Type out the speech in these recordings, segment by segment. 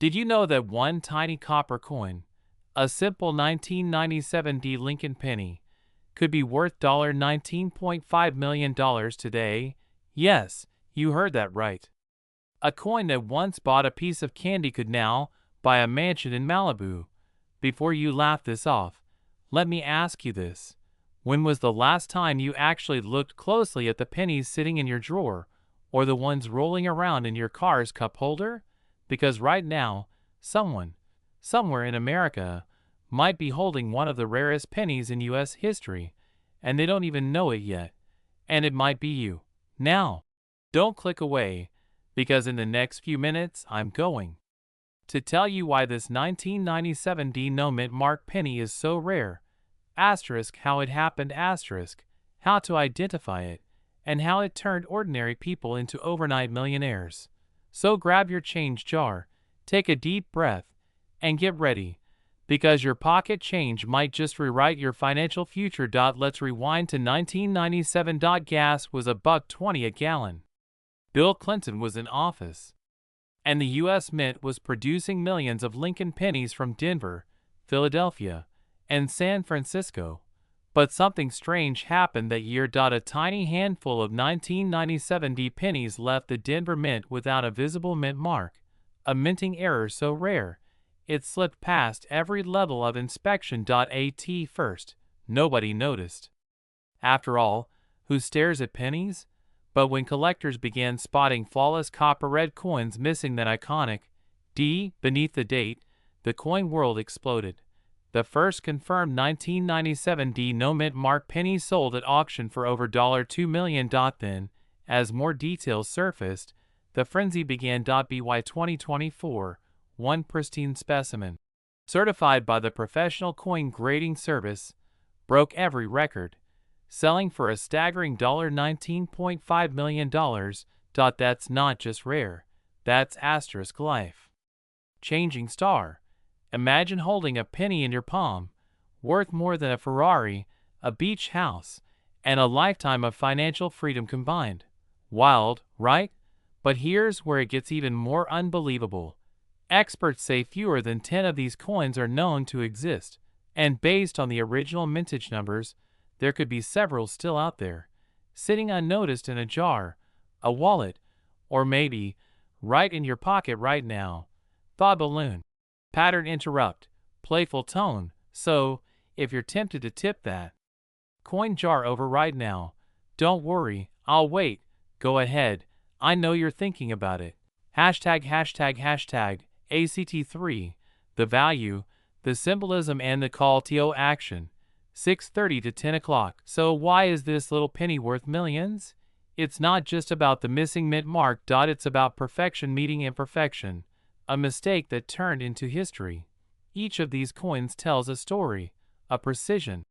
Did you know that one tiny copper coin, a simple 1997 D Lincoln penny, could be worth $19.5 million today? Yes, you heard that right. A coin that once bought a piece of candy could now buy a mansion in Malibu. Before you laugh this off, let me ask you this. When was the last time you actually looked closely at the pennies sitting in your drawer, or the ones rolling around in your car's cup holder? Because right now, someone, somewhere in America, might be holding one of the rarest pennies in U.S. history, and they don't even know it yet. And it might be you. Now, don't click away, because in the next few minutes I'm going to tell you why this 1997 D no mint mark penny is so rare, asterisk how it happened, asterisk how to identify it, and how it turned ordinary people into overnight millionaires. So grab your change jar, take a deep breath, and get ready, because your pocket change might just rewrite your financial future. Let's rewind to 1997. Gas was $1.20 a gallon. Bill Clinton was in office, and the U.S. Mint was producing millions of Lincoln pennies from Denver, Philadelphia, and San Francisco. But something strange happened that year. A tiny handful of 1997 D pennies left the Denver Mint without a visible mint mark, a minting error so rare it slipped past every level of inspection. At first, nobody noticed. After all, who stares at pennies? But when collectors began spotting flawless copper red coins missing that iconic D beneath the date, the coin world exploded. The first confirmed 1997 D no mint mark penny sold at auction for over $2 million. Then, as more details surfaced, the frenzy began. By 2024, one pristine specimen, certified by the Professional Coin Grading Service, broke every record, selling for a staggering $19.5 million. That's not just rare, that's asterisk life changing star. Imagine holding a penny in your palm, worth more than a Ferrari, a beach house, and a lifetime of financial freedom combined. Wild, right? But here's where it gets even more unbelievable. Experts say fewer than 10 of these coins are known to exist, and based on the original mintage numbers, there could be several still out there, sitting unnoticed in a jar, a wallet, or maybe right in your pocket right now. Thought balloon. Pattern interrupt. Playful tone. So, if you're tempted to tip that coin jar over right now, don't worry, I'll wait. Go ahead. I know you're thinking about it. Hashtag ACT3. The value, the symbolism, and the call to action. 6:30 to 10 o'clock. So why is this little penny worth millions? It's not just about the missing mint mark. It's about perfection meeting imperfection, a mistake that turned into history. Each of these coins tells a story, a precision,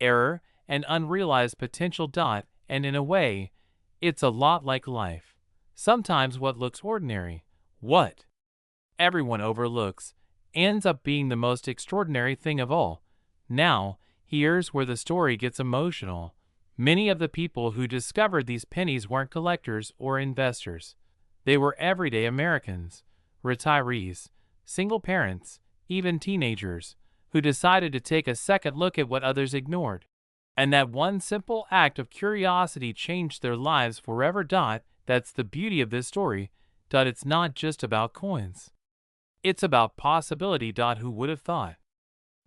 error, and unrealized potential. And in a way, it's a lot like life. Sometimes what looks ordinary, what everyone overlooks, ends up being the most extraordinary thing of all. Now, here's where the story gets emotional. Many of the people who discovered these pennies weren't collectors or investors. They were everyday Americans, retirees, single parents, even teenagers, who decided to take a second look at what others ignored. And that one simple act of curiosity changed their lives forever. That's the beauty of this story. It's not just about coins. It's about possibility. Who would have thought?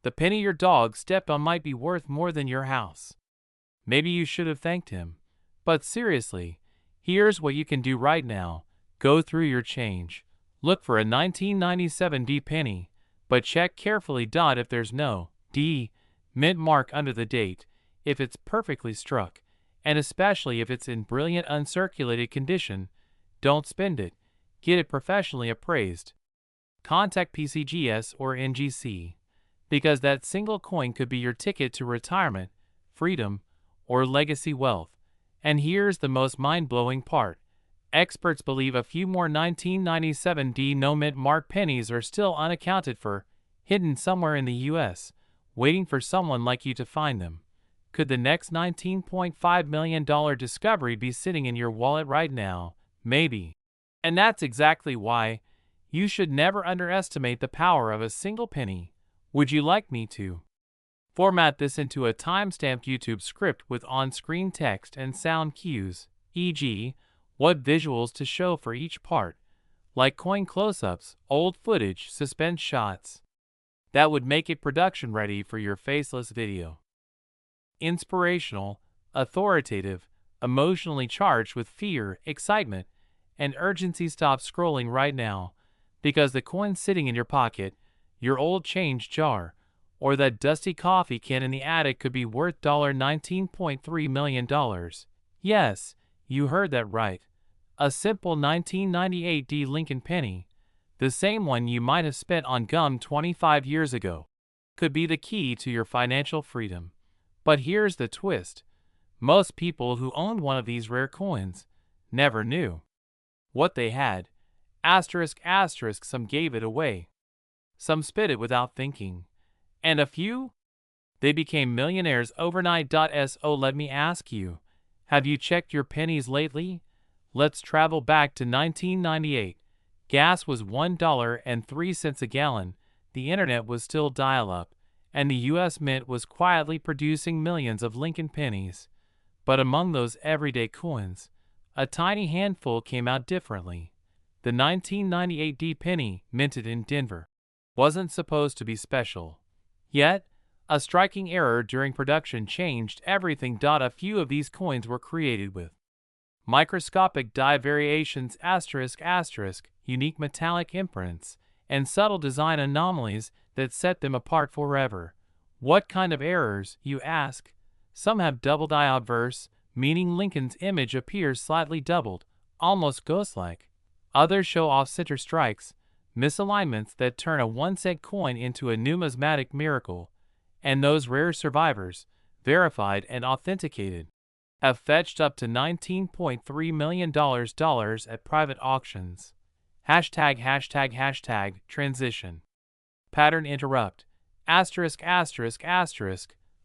The penny your dog stepped on might be worth more than your house. Maybe you should have thanked him. But seriously, here's what you can do right now. Go through your change. Look for a 1997 D penny, but check carefully. If there's no D mint mark under the date, if it's perfectly struck, and especially if it's in brilliant uncirculated condition, don't spend it. Get it professionally appraised. Contact PCGS or NGC, because that single coin could be your ticket to retirement, freedom, or legacy wealth. And here's the most mind-blowing part. Experts believe a few more 1997 D no mint mark pennies are still unaccounted for, hidden somewhere in the U.S., waiting for someone like you to find them. Could the next $19.5 million discovery be sitting in your wallet right now? Maybe. And that's exactly why You should never underestimate the power of a single penny. Would you like me to format this into a timestamped YouTube script with on-screen text and sound cues, e.g., what visuals to show for each part, like coin close-ups, old footage, suspense shots? That would make it production ready for your faceless video. Inspirational, authoritative, emotionally charged with fear, excitement, and urgency. Stop scrolling right now, because the coin sitting in your pocket, your old change jar, or that dusty coffee can in the attic could be worth $19.3 million. Yes, you heard that right. A simple 1998 D Lincoln penny, the same one you might have spent on gum 25 years ago, could be the key to your financial freedom. But here's the twist. Most people who owned one of these rare coins never knew what they had. Some gave it away. Some spit it without thinking. And a few? They became millionaires overnight. So let me ask you, have you checked your pennies lately? Let's travel back to 1998. Gas was $1.03 a gallon, the internet was still dial-up, and the U.S. Mint was quietly producing millions of Lincoln pennies. But among those everyday coins, a tiny handful came out differently. The 1998 D penny, minted in Denver, wasn't supposed to be special. Yet, a striking error during production changed everything. A few of these coins were created with microscopic die variations, unique metallic imprints, and subtle design anomalies that set them apart forever. What kind of errors, you ask? Some have double die obverse, meaning Lincoln's image appears slightly doubled, almost ghost-like. Others show off-center strikes, misalignments that turn a 1-cent coin into a numismatic miracle. And those rare survivors, verified and authenticated, have fetched up to $19.3 million at private auctions. ####transition. Pattern interrupt.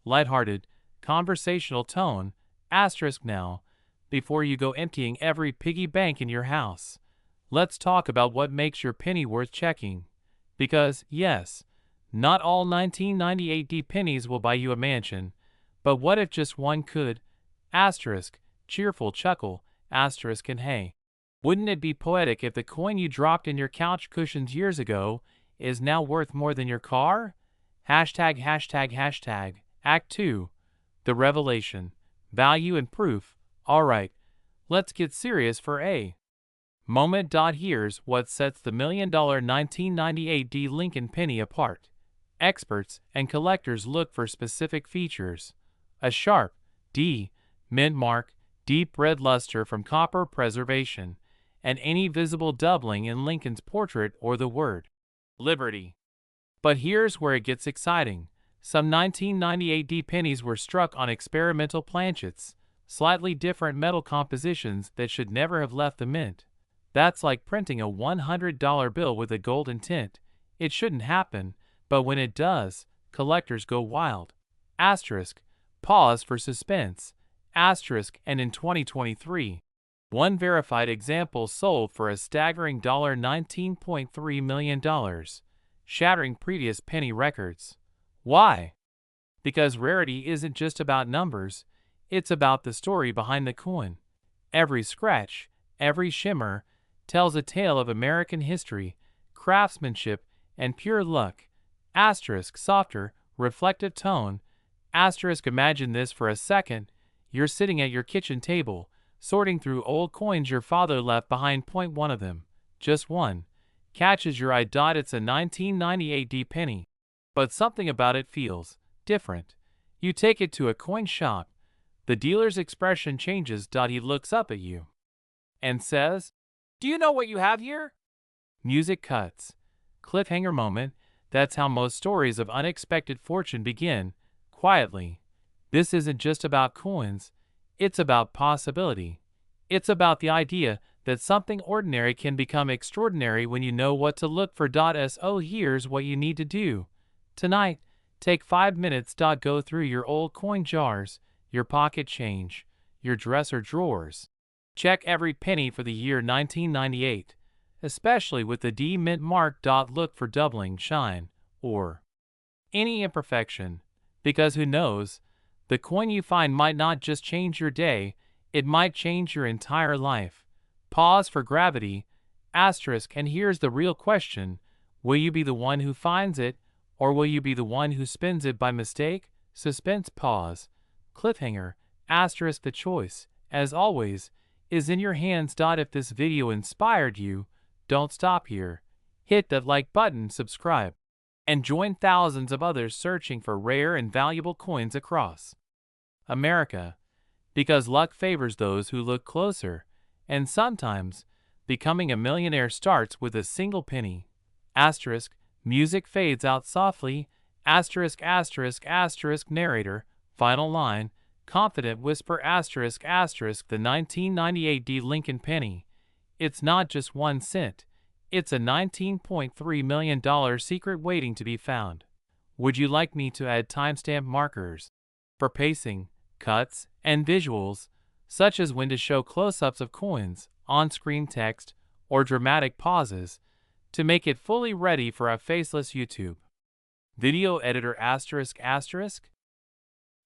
Lighthearted, conversational tone. Now, before you go emptying every piggy bank in your house, let's talk about what makes your penny worth checking. Because, yes, not all 1998 D pennies will buy you a mansion, but what if just one could? Cheerful chuckle, and hey, wouldn't it be poetic if the coin you dropped in your couch cushions years ago is now worth more than your car? ###. Act 2. The revelation. Value and proof. Alright, let's get serious for a moment. Here's what sets the $1 million 1998 D Lincoln penny apart. Experts and collectors look for specific features. A sharp D mint mark, deep red luster from copper preservation, and any visible doubling in Lincoln's portrait or the word Liberty. But here's where it gets exciting. Some 1998 D pennies were struck on experimental planchets, slightly different metal compositions that should never have left the mint. That's like printing a $100 bill with a golden tint. It shouldn't happen, but when it does, collectors go wild. Pause for suspense. And in 2023, one verified example sold for a staggering $19.3 million, shattering previous penny records. Why? Because rarity isn't just about numbers, it's about the story behind the coin. Every scratch, every shimmer, tells a tale of American history, craftsmanship, and pure luck. Softer, reflective tone. Imagine this for a second. You're sitting at your kitchen table, sorting through old coins your father left behind. One of them, just one, catches your eye. It's a 1998 D penny, but something about it feels different. You take it to a coin shop. The dealer's expression changes. He looks up at you and says, "Do you know what you have here?" Music cuts. Cliffhanger moment. That's how most stories of unexpected fortune begin, quietly. This isn't just about coins, it's about possibility. It's about the idea that something ordinary can become extraordinary when you know what to look for. So here's what you need to do. Tonight, take 5 minutes. Go through your old coin jars, your pocket change, your dresser drawers. Check every penny for the year 1998. especially with the D mint mark. Look for doubling, shine, or any imperfection, because who knows, the coin you find might not just change your day, it might change your entire life. Pause for gravity, asterisk, and here's the real question: will you be the one who finds it, or will you be the one who spins it by mistake? Suspense, pause, cliffhanger, asterisk. The choice, as always, is in your hands. If this video inspired you, don't stop here. Hit that like button, subscribe, and join thousands of others searching for rare and valuable coins across America, because luck favors those who look closer, and sometimes becoming a millionaire starts with a single penny. Asterisk, music fades out softly, asterisk, asterisk, asterisk, narrator, final line, confident whisper, asterisk, asterisk. The 1998 D Lincoln penny. It's not just 1 cent. It's a $19.3 million secret waiting to be found. Would you like me to add timestamp markers for pacing, cuts, and visuals, such as when to show close-ups of coins, on-screen text, or dramatic pauses, to make it fully ready for a faceless YouTube video editor? Asterisk, asterisk.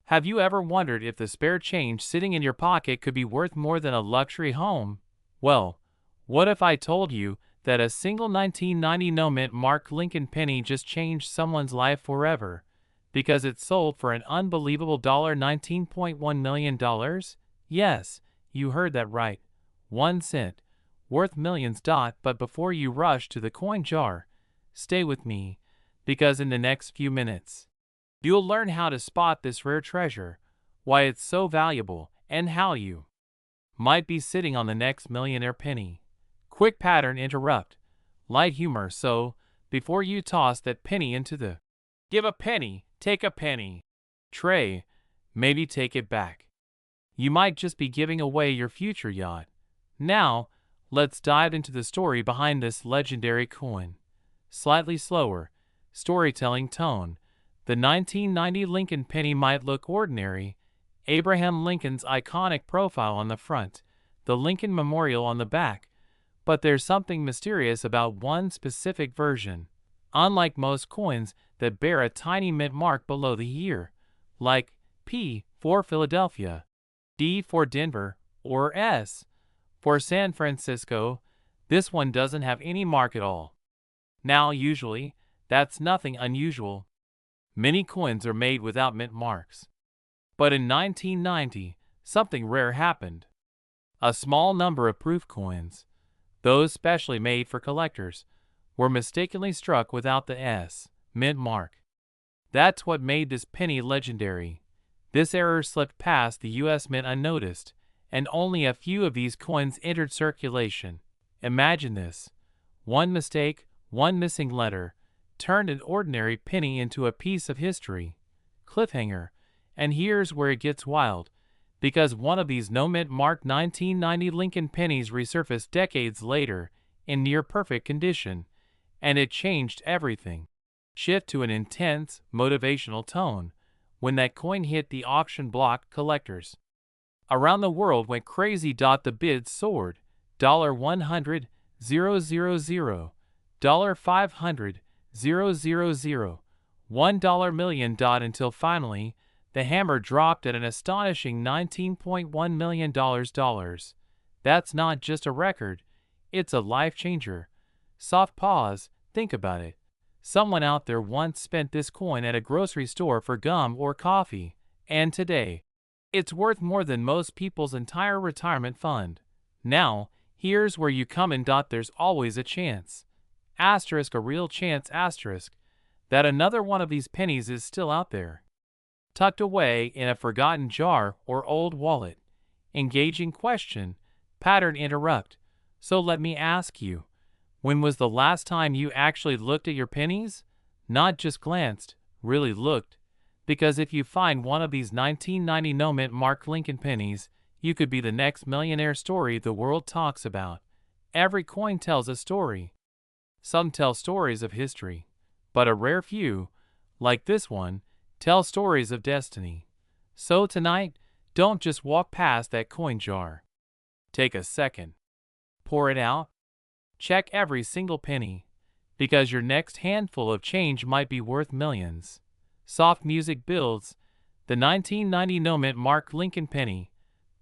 Have you ever wondered if the spare change sitting in your pocket could be worth more than a luxury home? Well, what if I told you that a single 1990 no mint mark Lincoln penny just changed someone's life forever because it sold for an unbelievable $19.1 million? Yes, you heard that right. 1 cent, worth millions. But before you rush to the coin jar, stay with me, because in the next few minutes, you'll learn how to spot this rare treasure, why it's so valuable, and how you might be sitting on the next millionaire penny. Quick pattern interrupt. Light humor. So, before you toss that penny into the give a penny, take a penny tray, maybe take it back. You might just be giving away your future yacht. Now, let's dive into the story behind this legendary coin. Slightly slower, storytelling tone. The 1990 Lincoln penny might look ordinary. Abraham Lincoln's iconic profile on the front, the Lincoln Memorial on the back. But there's something mysterious about one specific version. Unlike most coins that bear a tiny mint mark below the year, like P for Philadelphia, D for Denver, or S for San Francisco, this one doesn't have any mark at all. Now, usually, that's nothing unusual. Many coins are made without mint marks. But in 1990, something rare happened. A small number of proof coins, those specially made for collectors, were mistakenly struck without the S mint mark. That's what made this penny legendary. This error slipped past the U.S. Mint unnoticed, and only a few of these coins entered circulation. Imagine this. One mistake, one missing letter, turned an ordinary penny into a piece of history. Cliffhanger. And here's where it gets wild, because one of these no-mint marked 1990 Lincoln pennies resurfaced decades later in near-perfect condition, and it changed everything. Shift to an intense, motivational tone. When that coin hit the auction block, collectors around the world went crazy. The bids soared. $100,000, $500,000, $000, $1 million, until finally, the hammer dropped at an astonishing $19.1 million. That's not just a record, it's a life changer. Soft pause, think about it. Someone out there once spent this coin at a grocery store for gum or coffee, and today, it's worth more than most people's entire retirement fund. Now, here's where you come in. There's always a chance. Asterisk, a real chance, asterisk, that another one of these pennies is still out there, tucked away in a forgotten jar or old wallet. Engaging question, pattern interrupt. So let me ask you, when was the last time you actually looked at your pennies? Not just glanced, really looked. Because if you find one of these 1990 no-mint mark Lincoln pennies, you could be the next millionaire story the world talks about. Every coin tells a story. Some tell stories of history, but a rare few, like this one, tell stories of destiny. So tonight, don't just walk past that coin jar. Take a second. Pour it out. check every single penny, because your next handful of change might be worth millions. Soft music builds. The 1990 no-mint mark Lincoln penny.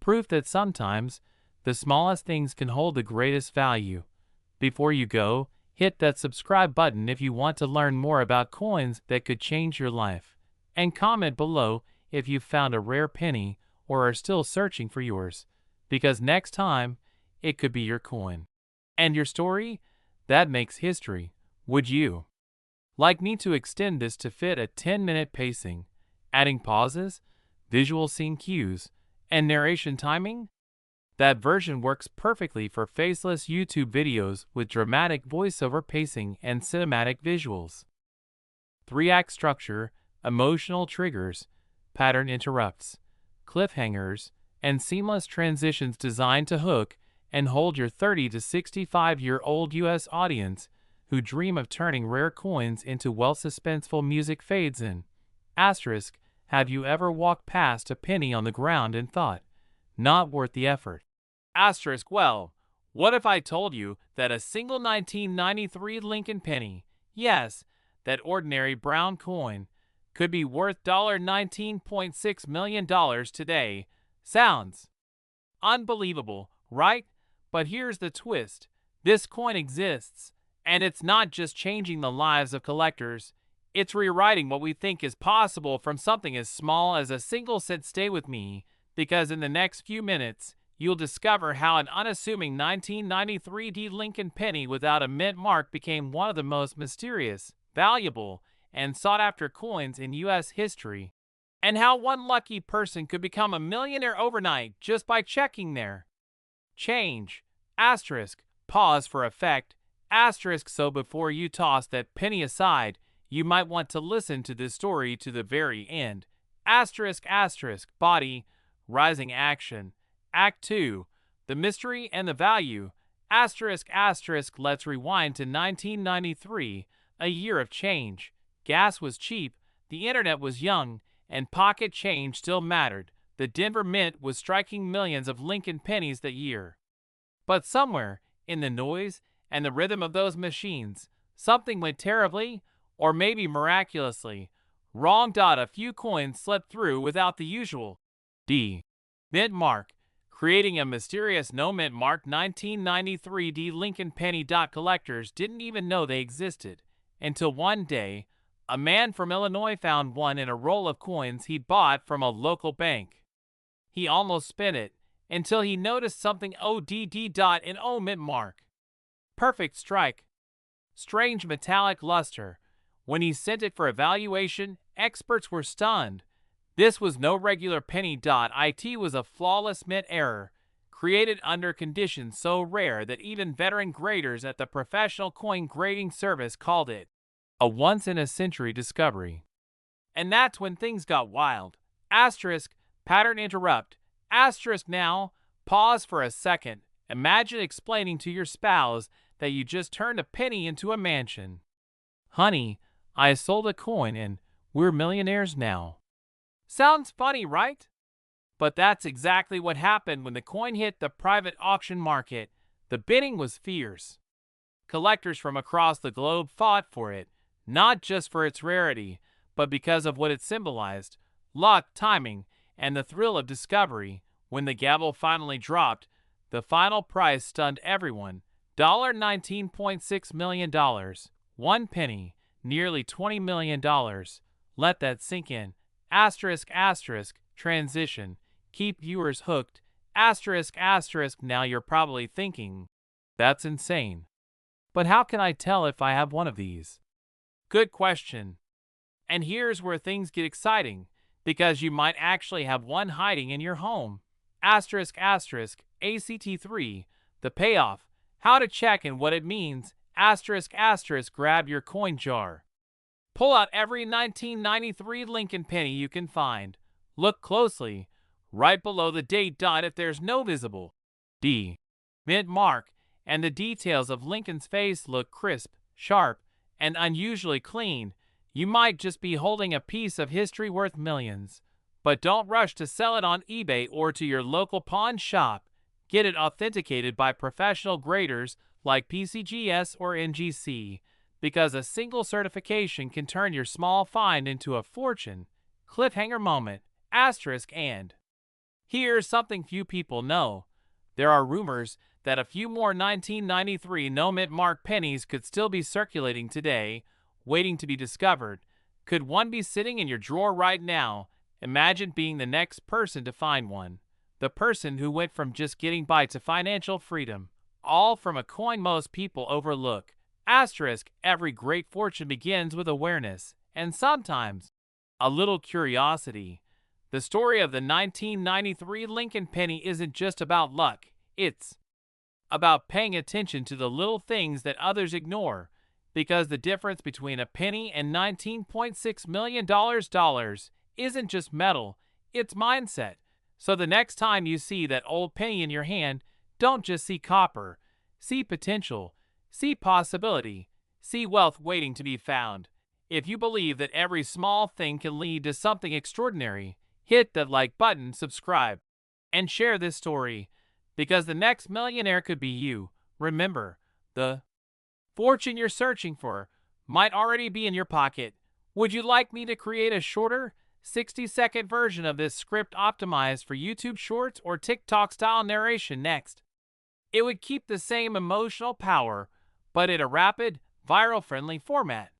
Proof that sometimes the smallest things can hold the greatest value. Before you go, hit that subscribe button if you want to learn more about coins that could change your life. And comment below if you found a rare penny or are still searching for yours, because next time, it could be your coin. And your story? That makes history. Would you like me to extend this to fit a 10-minute pacing, adding pauses, visual scene cues, and narration timing? That version works perfectly for faceless YouTube videos with dramatic voiceover pacing and cinematic visuals. 3-act structure, emotional triggers, pattern interrupts, cliffhangers, and seamless transitions designed to hook and hold your 30 to 65-year-old US audience who dream of turning rare coins into suspenseful music fades in. Asterisk, have you ever walked past a penny on the ground and thought, not worth the effort? Asterisk, well, what if I told you that a single 1993 Lincoln penny, yes, that ordinary brown coin, could be worth $19.6 million today? Sounds unbelievable, right? But here's the twist. This coin exists, and it's not just changing the lives of collectors. It's rewriting what we think is possible from something as small as a single cent. Stay with me, because in the next few minutes, you'll discover how an unassuming 1993 Lincoln penny without a mint mark became one of the most mysterious, valuable, and sought-after coins in U.S. history, and how one lucky person could become a millionaire overnight just by checking their change. Asterisk, pause for effect. Asterisk, so before you toss that penny aside, you might want to listen to this story to the very end. Asterisk, asterisk, body, rising action. Act 2, the mystery and the value. Asterisk, asterisk, let's rewind to 1993, a year of change. Gas was cheap, the internet was young, and pocket change still mattered. The Denver Mint was striking millions of Lincoln pennies that year. But somewhere, in the noise and the rhythm of those machines, something went terribly, or maybe miraculously, wrong. A few coins slipped through without the usual mint mark, creating a mysterious no-mint mark 1993 Lincoln penny. Collectors didn't even know they existed, until one day, a man from Illinois found one in a roll of coins he'd bought from a local bank. He almost spent it, until he noticed something an O mint mark. Perfect strike. Strange metallic luster. When he sent it for evaluation, experts were stunned. This was no regular penny. It was a flawless mint error, created under conditions so rare that even veteran graders at the Professional Coin Grading Service called it a once-in-a-century discovery. And that's when things got wild. Asterisk, pattern interrupt. Asterisk, now, pause for a second. Imagine explaining to your spouse that you just turned a penny into a mansion. Honey, I sold a coin and we're millionaires now. Sounds funny, right? But that's exactly what happened when the coin hit the private auction market. The bidding was fierce. Collectors from across the globe fought for it, not just for its rarity, but because of what it symbolized: luck, timing, and the thrill of discovery. When the gavel finally dropped, the final price stunned everyone. $19.6 million. One penny, nearly $20 million. Let that sink in. Asterisk, asterisk, transition. Keep viewers hooked. Asterisk, asterisk, now you're probably thinking, that's insane. But how can I tell if I have one of these? Good question. And here's where things get exciting, because you might actually have one hiding in your home. Asterisk, asterisk, ACT3, the payoff, how to check and what it means. Asterisk, asterisk, grab your coin jar. Pull out every 1993 Lincoln penny you can find. Look closely, right below the date. If there's no visible mint mark, and the details of Lincoln's face look crisp, sharp, and unusually clean, you might just be holding a piece of history worth millions. But don't rush to sell it on eBay or to your local pawn shop. Get it authenticated by professional graders like PCGS or NGC, because a single certification can turn your small find into a fortune. Cliffhanger moment, asterisk and. Here's something few people know. There are rumors that a few more 1993 no-mint mark pennies could still be circulating today, waiting to be discovered. Could one be sitting in your drawer right now? Imagine being the next person to find one. The person who went from just getting by to financial freedom. All from a coin most people overlook. Asterisk, every great fortune begins with awareness, and sometimes a little curiosity. The story of the 1993 Lincoln penny isn't just about luck, it's about paying attention to the little things that others ignore, because the difference between a penny and $19.6 million isn't just metal, it's mindset. So the next time you see that old penny in your hand, don't just see copper, see potential, see possibility, see wealth waiting to be found. If you believe that every small thing can lead to something extraordinary, hit the like button, subscribe, and share this story, because the next millionaire could be you. Remember, the fortune you're searching for might already be in your pocket. Would you like me to create a shorter, 60-second version of this script optimized for YouTube Shorts or TikTok-style narration next? It would keep the same emotional power, but in a rapid, viral-friendly format.